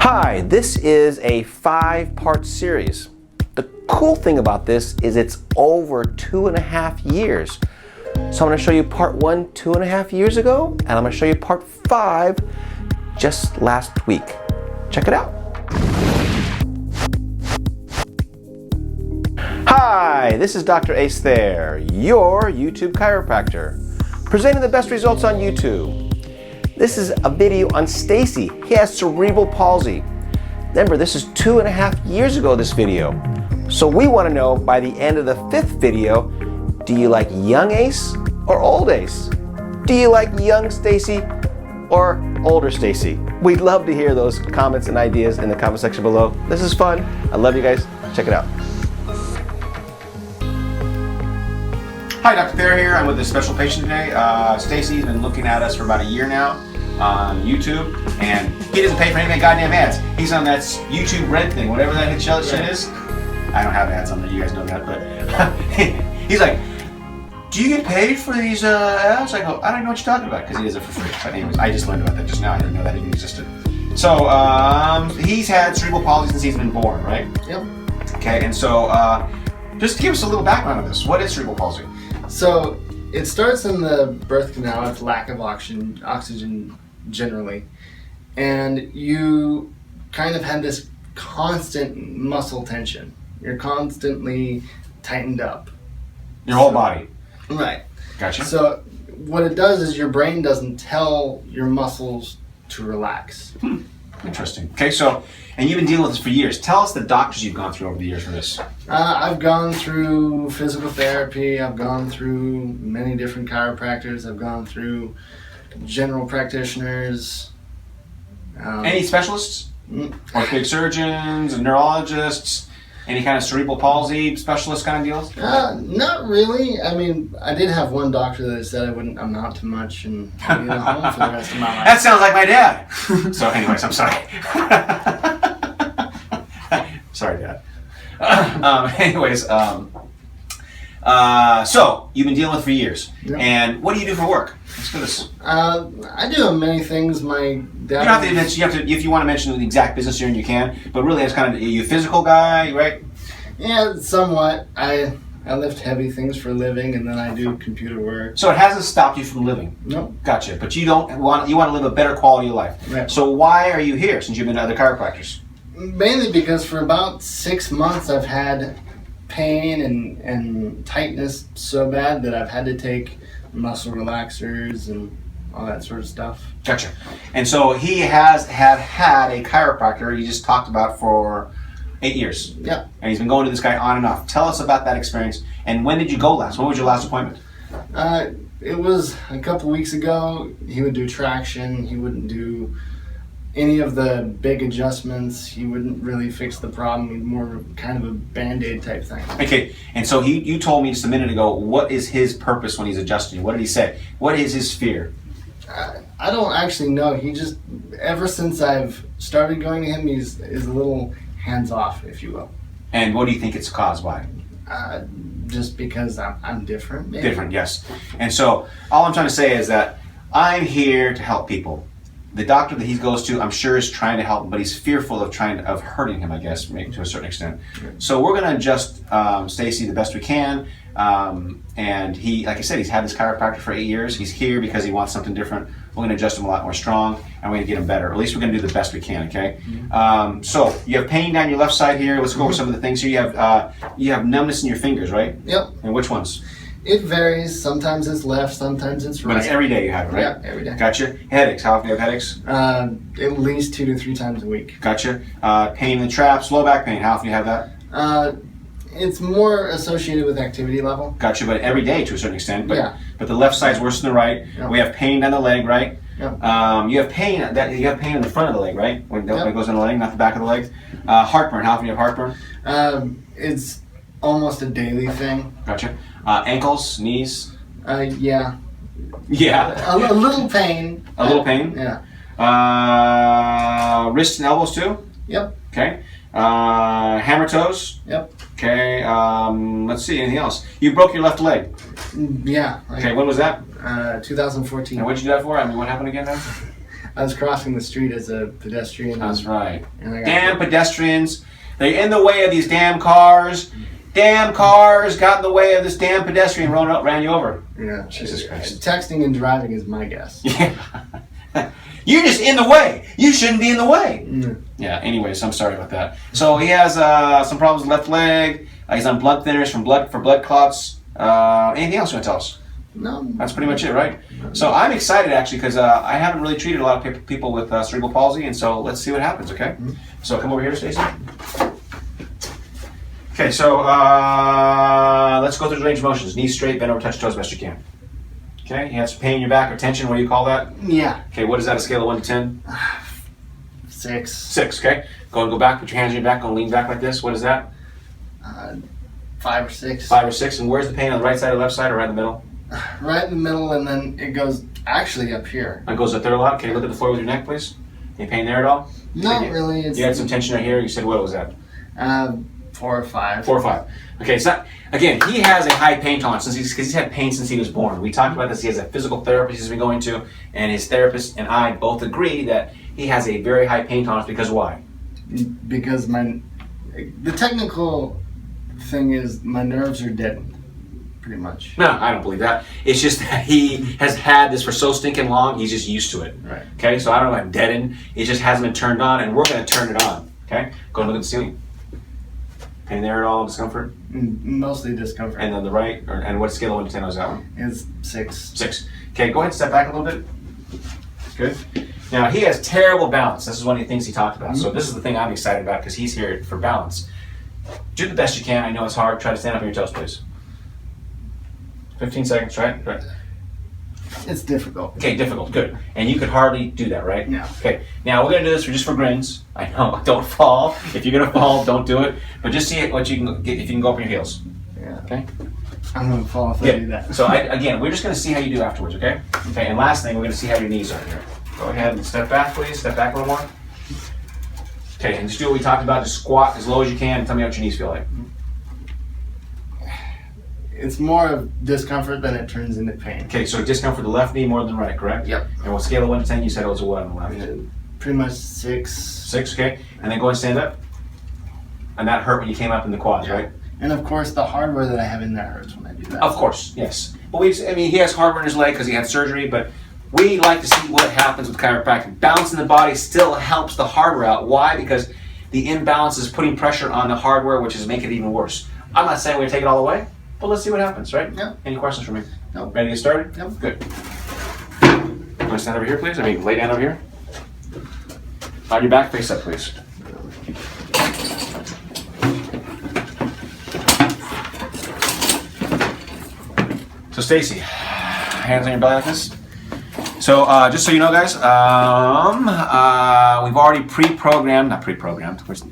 Hi, this is a 5-part series. The cool thing about this is it's over 2.5 years. So I'm going to show you part 1 2.5 years ago, and I'm going to show you part 5 just last week. Check it out. Hi, this is Dr. Ace Thayer, your YouTube chiropractor, presenting the best results on YouTube. This is a video on Stacey. He has cerebral palsy. Remember, this is 2.5 years ago, this video. So we want to know by the end of the 5th video, do you like young Ace or old Ace? Do you like young Stacey or older Stacey? We'd love to hear those comments and ideas in the comment section below. This is fun. I love you guys. Check it out. Hi, Dr. Thayer here. I'm with a special patient today. Stacey's been looking at us for about a year now on YouTube, and he doesn't pay for any of that goddamn ads. He's on that YouTube Red thing, whatever that shit is. I don't have ads on there, you guys know that, but he's like, do you get paid for these ads? I go, I don't know what you're talking about, because he does it for free. But anyways, I just learned about that just now. I didn't know that even existed. So, he's had cerebral palsy since he's been born, right? Yep. Okay, and so, just give us a little background on this. What is cerebral palsy? So it starts in the birth canal with lack of oxygen generally, and you kind of have this constant muscle tension. You're constantly tightened up. Your whole body. Right. Gotcha. So what it does is your brain doesn't tell your muscles to relax. Interesting. Okay, so, and you've been dealing with this for years. Tell us the doctors you've gone through over the years for this. I've gone through physical therapy. I've gone through many different chiropractors. I've gone through general practitioners. Any specialists? Orthopedic surgeons, neurologists, any kind of cerebral palsy specialist kind of deals? Not really. I mean, I did have one doctor that said I'm not too much and I'd be at home for the rest of my life. That sounds like my dad. So anyways, I'm sorry. Sorry, Dad. So you've been dealing with it for years. Yep. And what do you do for work? Let's do this. I do many things. My dad. You don't have to mention. You have to, if you want to mention the exact business you're in, you can. But really, it's kind of you a physical guy, right? Yeah, somewhat. I lift heavy things for a living, and then I do computer work. So it hasn't stopped you from living. Nope. Gotcha. But you want to live a better quality of life. Right. So why are you here? Since you've been to other chiropractors. Mainly because for about 6 months I've had pain and tightness so bad that I've had to take muscle relaxers and all that sort of stuff. Gotcha. And so he has had a chiropractor you just talked about for 8 years. Yep. And he's been going to this guy on and off. Tell us about that experience. And when did you go last? When was your last appointment? It was a couple weeks ago. He would do traction. He wouldn't do any of the big adjustments. He wouldn't really fix the problem. He'd more kind of a Band-Aid type thing. Okay, and so you told me just a minute ago, what is his purpose when he's adjusting you? What did he say? What is his fear? I don't actually know. He just, ever since I've started going to him, he's a little hands-off, if you will. And what do you think it's caused by? Just because I'm different, maybe. Different, yes. And so all I'm trying to say is that I'm here to help people. The doctor that he goes to, I'm sure, is trying to help him, but he's fearful of hurting him, I guess, maybe to a certain extent. So we're going to adjust Stacey the best we can. And he, like I said, he's had this chiropractor for 8 years. He's here because he wants something different. We're going to adjust him a lot more strong, and we're going to get him better. Or at least we're going to do the best we can, okay? So you have pain down your left side here. Let's go over some of the things here. You have numbness in your fingers, right? Yep. And which ones? It varies. Sometimes it's left, sometimes it's right. But it's every day you have it, right? Yeah, every day. Gotcha. Headaches. How often do you have headaches? At least 2 to 3 times a week. Gotcha. Pain in the traps, low back pain. How often do you have that? It's more associated with activity level. Gotcha, but every day to a certain extent. But, yeah. But the left side's worse than the right. Yep. We have pain down the leg, right? Yep. You have pain in the front of the leg, right? When it goes in the leg, not the back of the leg. Heartburn. How often do you have heartburn? It's almost a daily thing. Gotcha. Ankles, knees. Yeah. Yeah. A little pain. A little pain. Yeah. Wrists and elbows too. Yep. Okay. Hammer toes. Yep. Okay. Let's see. Anything else? You broke your left leg. Yeah. Okay. When was that? 2014. And what'd you do that for? I mean, what happened again now? I was crossing the street as a pedestrian. That's right. And I got Damn pedestrians. They're in the way of these damn cars. Damn cars got in the way of this damn pedestrian, ran you over. Yeah. Jesus Christ. Texting and driving is my guess. Yeah. You're just in the way. You shouldn't be in the way. Mm. Yeah, anyways, I'm sorry about that. So he has some problems with left leg. He's on blood thinners for blood clots. Anything else you want to tell us? No. That's pretty much it, right? So I'm excited actually because I haven't really treated a lot of people with cerebral palsy, and so let's see what happens, okay? Mm-hmm. So come over here, Stacey. Okay, so let's go through the range of motions. Knees straight, bend over, touch toes best you can. Okay, you have some pain in your back or tension, what do you call that? Yeah. Okay, what is that, a scale of 1 to 10? 6. 6, okay. Go back, put your hands on your back, go lean back like this. What is that? 5 or 6. 5 or 6, and where's the pain, on the right side or left side or right in the middle? Right in the middle, and then it goes actually up here. It goes up there a lot? Okay, look at the floor with your neck, please. Any pain there at all? Not really. It's, you had some tension right here, you said what was that? 4 or 5. 4 or 5. Okay, so again, he has a high pain tolerance because he's had pain since he was born. We talked about this. He has a physical therapist he's been going to, and his therapist and I both agree that he has a very high pain tolerance because why? Because the technical thing is my nerves are deadened, pretty much. No, I don't believe that. It's just that he has had this for so stinking long, he's just used to it. Right. Okay, so I don't know about deadened. It just hasn't been turned on, and we're going to turn it on. Okay, go and look at the ceiling. Pain there at all? Discomfort? Mostly discomfort. And then the right, and what scale of 1 to 10 was that one? Is 6. 6. Okay, go ahead and step back a little bit. Good. Now, he has terrible balance. This is one of the things he talked about. So this is the thing I'm excited about because he's here for balance. Do the best you can. I know it's hard. Try to stand up on your toes, please. 15 seconds, right? It's difficult. Okay, difficult. Good. And you could hardly do that, right? Yeah. Okay. Now we're gonna do this just for grins. I know. Don't fall. If you're gonna fall, don't do it. But just see what you can get if you can go up on your heels. Yeah. Okay. I'm gonna fall if I do that. So again, we're just gonna see how you do afterwards. Okay. Okay. And last thing, we're gonna see how your knees are here. Go ahead and step back, please. Step back a little more. Okay. And just do what we talked about. Just squat as low as you can and tell me what your knees feel like. It's more of discomfort than it turns into pain. Okay, so discomfort the left knee more than the right, correct? Yep. And what scale of 1 to 10 you said it was a what on the left? Pretty much 6. 6, okay. And then go and stand up. And that hurt when you came up in the quads, right? And of course, the hardware that I have in there hurts when I do that. Of course, yes. But he has hardware in his leg because he had surgery, but we like to see what happens with chiropractic. Balancing the body still helps the hardware out. Why? Because the imbalance is putting pressure on the hardware, which is making it even worse. I'm not saying we're going to take it all away, but let's see what happens, right? Yep. Any questions for me? Nope. Ready to get started? Yep. Good. You want to stand over here, please? Lay down over here. On your back, face up, please. So, Stacey, hands on your belly like this. So, just so you know, guys, we've already not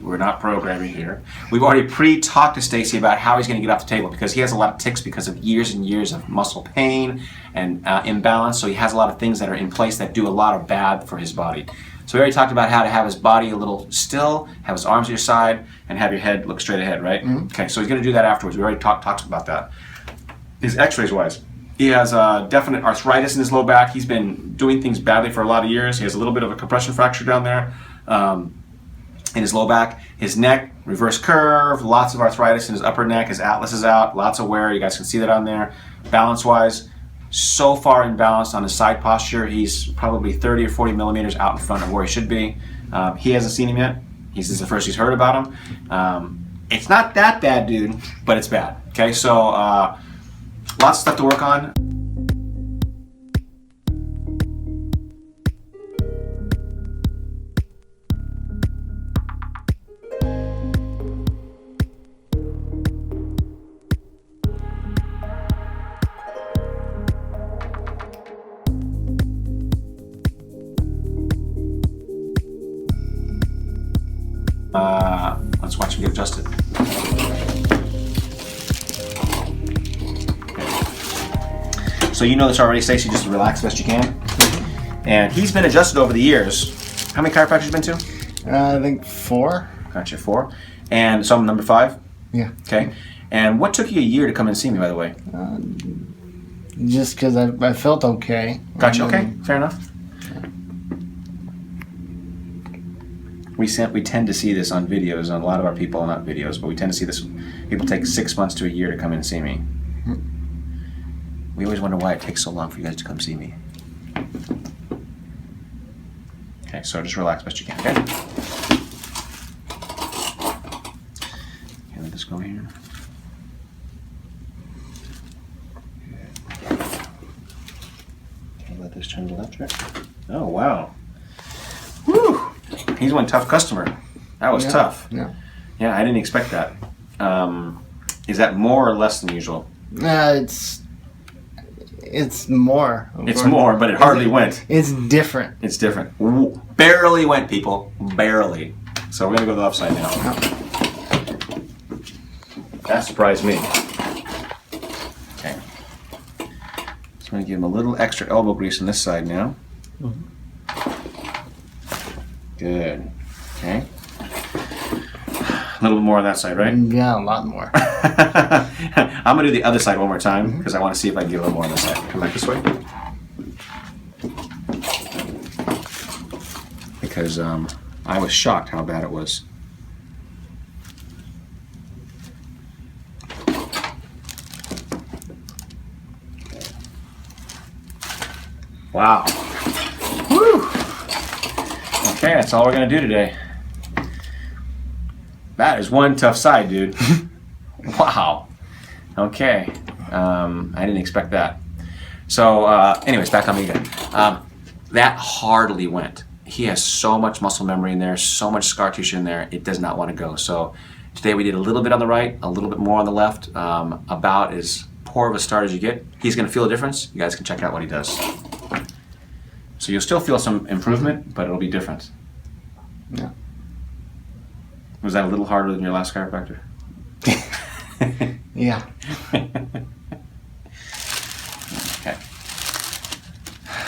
we're not programming here. We've already pre-talked to Stacey about how he's going to get off the table because he has a lot of tics because of years and years of muscle pain and imbalance. So he has a lot of things that are in place that do a lot of bad for his body. So we already talked about how to have his body a little still, have his arms at your side, and have your head look straight ahead, right? Mm-hmm. Okay, so he's going to do that afterwards. We already talked about that. His x-rays wise. He has definite arthritis in his low back. He's been doing things badly for a lot of years. He has a little bit of a compression fracture down there in his low back. His neck, reverse curve, lots of arthritis in his upper neck. His atlas is out, lots of wear. You guys can see that on there. Balance-wise, so far imbalanced on his side posture. He's probably 30 or 40 millimeters out in front of where he should be. He hasn't seen him yet. This is the first he's heard about him. It's not that bad, dude, but it's bad. Okay, so lots of stuff to work on. Let's watch him get adjusted. So you know this already, Stacey, just relax best you can. And he's been adjusted over the years. How many chiropractors have you been to? I think 4. Gotcha, 4. And so I'm number 5? Yeah. Okay. And what took you a year to come and see me, by the way? Just because I felt okay. Gotcha, okay, fair enough. We tend to see this on videos on a lot of our people, not videos, but we tend to see this. People take 6 months to a year to come in and see me. We always wonder why it takes so long for you guys to come see me. Okay, so just relax best you can, okay? Okay, let this go here. Okay, let this turn to the left, right? Oh, wow. Whew! He's one tough customer. That was tough. Yeah. Yeah, I didn't expect that. Is that more or less than usual? It's more. It's more, but it hardly went. It's different. It's different. Barely went, people. Barely. So we're going to go to the left side now. That surprised me. Okay. So I'm going to give him a little extra elbow grease on this side now. Good. Okay. A little bit more on that side, right? Yeah, a lot more. I'm going to do the other side one more time because I want to see if I can get a little more on this side. Come back this way. Because I was shocked how bad it was. Wow. Woo! Okay, that's all we're going to do today. That is one tough side, dude. Wow. Okay. I didn't expect that. So, anyways, back on me again. That hardly went. He has so much muscle memory in there, so much scar tissue in there, it does not want to go. So, today we did a little bit on the right, a little bit more on the left, about as poor of a start as you get. He's going to feel a difference. You guys can check out what he does. So, you'll still feel some improvement, but it'll be different. Yeah. Was that a little harder than your last chiropractor? Yeah. Okay.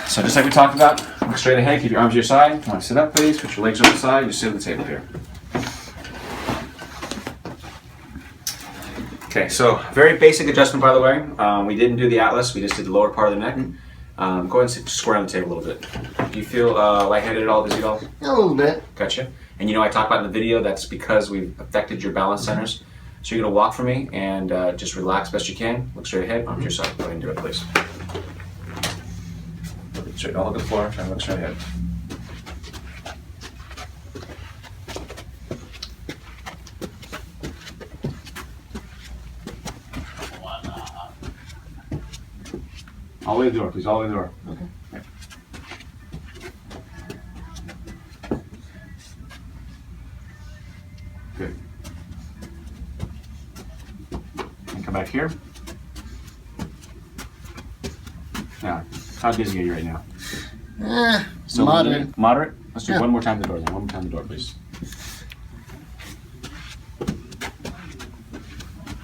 So just like we talked about, look straight ahead, keep your arms to your side. Come on, sit up please, put your legs on the side, just sit at the table here. Okay, so very basic adjustment by the way. We didn't do the atlas, we just did the lower part of the neck. Go ahead and sit square on the table a little bit. Do you feel lightheaded at all, dizzy at all? A little bit. Gotcha. And you know I talked about in the video, that's because we've affected your balance centers. So you're going to walk for me and just relax best you can. Look straight ahead, arms to your side. Go ahead and do it, please. Look straight, don't look at the floor, try to look straight ahead. All the way to the door, please, all the way to the door. Okay. Good. And come back here. Now, how dizzy are you right now? Still Moderate. Moderate? Let's do one more time the door then. One more time the door, please.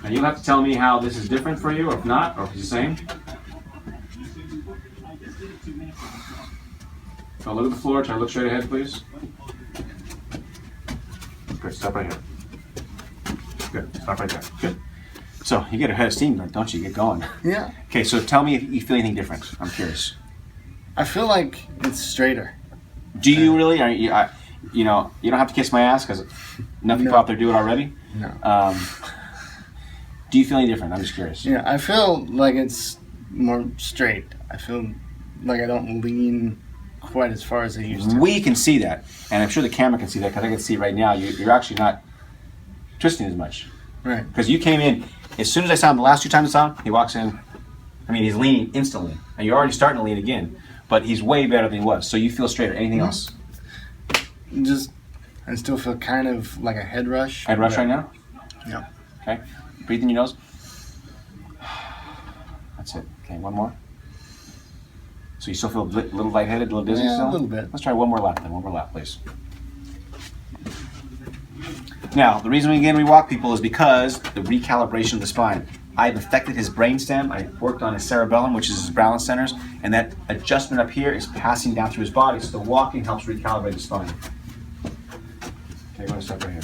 Now you'll have to tell me how this is different for you, or if not, or if it's the same. So look at the floor, try to look straight ahead, please. Good, stop right here. Good, stop right there. Good. So you get a head of steam, don't you? You get going. Yeah. Okay, so tell me if you feel anything different. I'm curious. I feel like it's straighter. Do you really? Are you, you know, you don't have to kiss my ass because enough people out there do it already. No. Do you feel any different? I'm just curious. Yeah, I feel like it's more straight. I feel like I don't lean quite as far as I used to. We can see that, and I'm sure the camera can see that because I can see right now you're actually not twisting as much. Right. Because you came in, as soon as I saw him the last two times I saw him, he walks in. I mean, he's leaning instantly, and you're already starting to lean again, but he's way better than he was. So you feel straighter. Anything else? Just, I still feel kind of like a head rush. Head rush right now? Yeah. Okay. Breathe in your nose. That's it. Okay, one more. So you still feel a little lightheaded, a little dizzy still? A little bit. Let's try one more lap then. One more lap, please. Now, the reason we walk people is because the recalibration of the spine. I've affected his brainstem. I worked on his cerebellum, which is his balance centers, and that adjustment up here is passing down through his body. So the walking helps recalibrate the spine. Okay, go to step right here.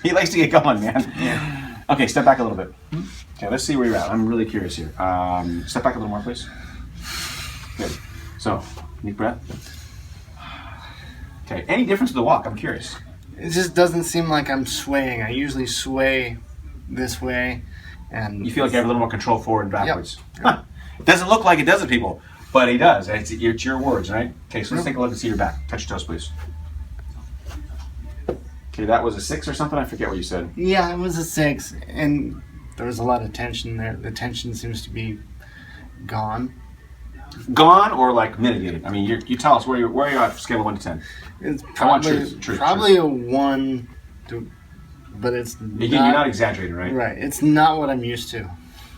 He likes to get going, man. Yeah. Okay, step back a little bit. Okay, let's see where you're at. I'm really curious here. Step back a little more, please. Good. So, deep breath. Okay. Any difference with the walk? I'm curious. It just doesn't seem like I'm swaying. I usually sway this way, and You feel like you have a little more control forward and backwards. Yep. Huh. It doesn't look like it does to people, but he does. It's your words, right? Okay, so let's take a look and see your back. Touch your toes, please. Okay, that was a 6 or something? I forget what you said. Yeah, it was a 6, and there was a lot of tension there. The tension seems to be gone. Gone or like mitigated? I mean, you tell us where you're at on a scale of 1 to 10. It's I want probably, truth, probably a 1, but it's Again, you're not exaggerating, right? Right, it's not what I'm used to.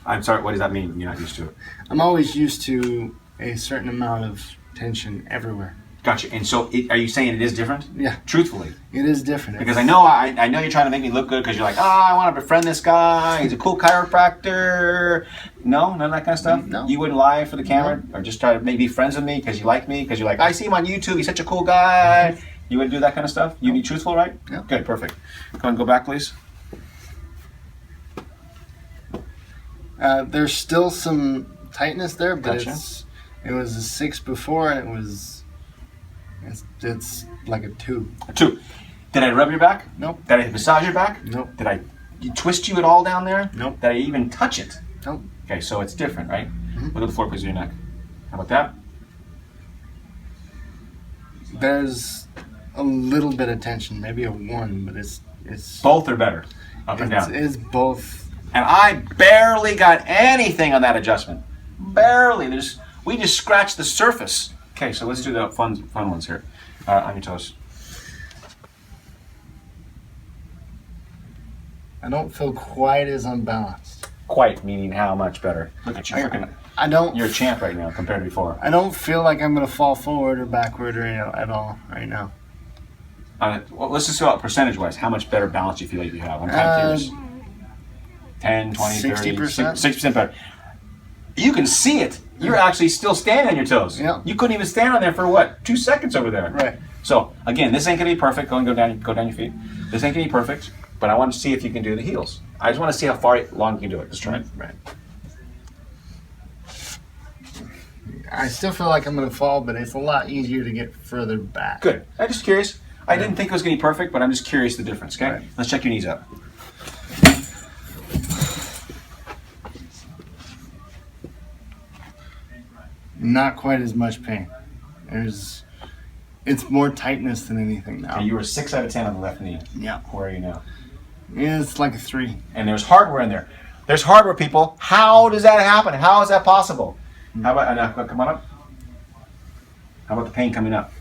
I'm sorry, what does that mean? You're not used to it. I'm always used to a certain amount of tension everywhere. Gotcha. And so, are you saying it is different? Yeah. Truthfully. It is different. Because I know you're trying to make me look good because you're like, I want to befriend this guy. He's a cool chiropractor. No, none of that kind of stuff? No. You wouldn't lie for the camera? Or just try to maybe be friends with me because you like me? Because you're like, I see him on YouTube. He's such a cool guy. You wouldn't do that kind of stuff? You'd be truthful, right? Yeah. Good, perfect. Go ahead and go back, please. There's still some tightness there, but Gotcha. it was a 6 before, and it's like a 2. A 2. Did I rub your back? Nope. Did I massage your back? Nope. Did I twist you at all down there? Nope. Did I even touch it? Nope. Okay, so it's different, right? Mm-hmm. Look at the floor, please, of your neck. How about that? There's a little bit of tension, maybe a 1, but it's Both are better, up and down. It's both. And I barely got anything on that adjustment. Barely. We just scratched the surface. Okay, so let's do the fun ones here. On your toes. I don't feel quite as unbalanced. Quite, meaning how much better? Look at you. I don't. You're a champ right now compared to before. I don't feel like I'm gonna fall forward or backward or at all right now. Well, let's just go out percentage-wise. How much better balance do you feel like you have? I'm kind of curious. 10, 20, 30, 60%. 60% better. You can see it. You're actually still standing on your toes. Yeah. You couldn't even stand on there for what? 2 seconds over there. Right. So again, this ain't gonna be perfect. Go down your feet. This ain't gonna be perfect, but I want to see if you can do the heels. I just want to see how long you can do it. Let's try it. Right. I still feel like I'm gonna fall, but it's a lot easier to get further back. Good. I'm just curious. I didn't think it was gonna be perfect, but I'm just curious the difference. Okay. Right. Let's check your knees up. Not quite as much pain. It's more tightness than anything now. Okay, you were 6 out of 10 on the left knee. Yeah. Where are you now? It's like a 3. And there's hardware in there. There's hardware, people. How does that happen? How is that possible? How about, come on up. How about the pain coming up?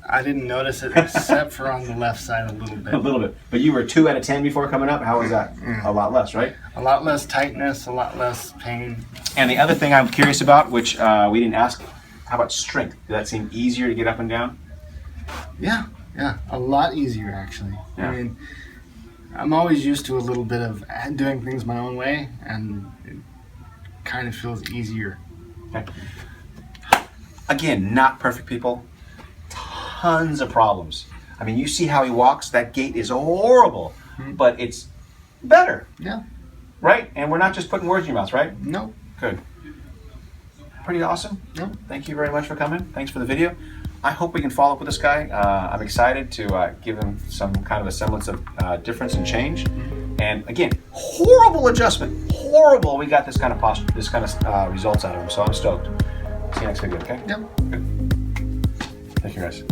I didn't notice it except for on the left side a little bit. A little bit. But you were 2 out of 10 before coming up. How was that? A lot less, right? A lot less tightness, a lot less pain. And the other thing I'm curious about, which we didn't ask, how about strength? Did that seem easier to get up and down? Yeah, a lot easier actually. Yeah. I mean, I'm always used to a little bit of doing things my own way, and it kind of feels easier. Okay. Again, not perfect, people. Tons of problems. I mean, you see how he walks? That gait is horrible, but it's better, Yeah. right? And we're not just putting words in your mouth, right? No. Good. Pretty awesome. No. Thank you very much for coming. Thanks for the video. I hope we can follow up with this guy. I'm excited to give him some kind of a semblance of difference and change. And again, horrible adjustment. Horrible. We got this kind of posture, this kind of results out of him. So I'm stoked. See you next video, okay? Yep. Good. Thank you, guys.